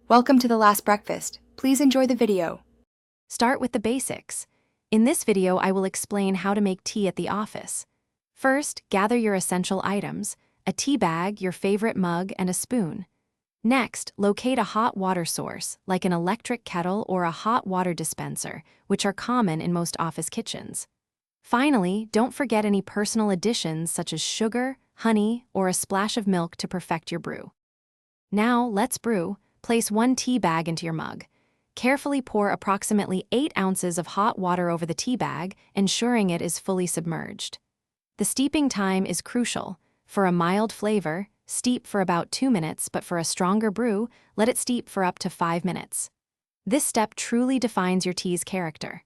Welcome to the last breakfast. Please enjoy the video. Start with the basics. In this video, I will explain how to make tea at the office. First, gather your essential items: a tea bag, your favorite mug, and a spoon. Next, locate a hot water source, like an electric kettle or a hot water dispenser, which are common in most office kitchens. Finally, don't forget any personal additions such as sugar, honey, or a splash of milk to perfect your brew. Now, let's brew. Place 1 tea bag into your mug. Carefully pour approximately 8 ounces of hot water over the tea bag, ensuring it is fully submerged. The steeping time is crucial. For a mild flavor, steep for about 2 minutes, but for a stronger brew, let it steep for up to 5 minutes. This step truly defines your tea's character.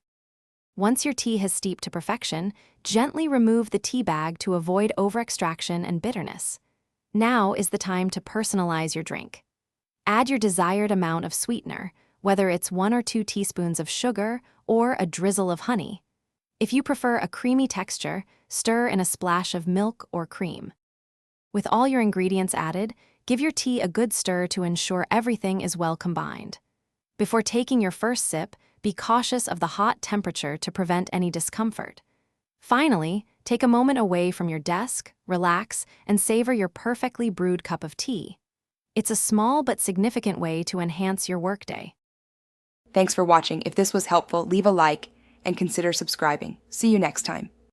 Once your tea has steeped to perfection, gently remove the tea bag to avoid overextraction and bitterness. Now is the time to personalize your drink. Add your desired amount of sweetener, whether it's 1 or 2 teaspoons of sugar or a drizzle of honey. If you prefer a creamy texture, stir in a splash of milk or cream. With all your ingredients added, give your tea a good stir to ensure everything is well combined. Before taking your first sip, be cautious of the hot temperature to prevent any discomfort. Finally, take a moment away from your desk, relax, and savor your perfectly brewed cup of tea. It's a small but significant way to enhance your workday. Thanks for watching. If this was helpful, leave a like and consider subscribing. See you next time.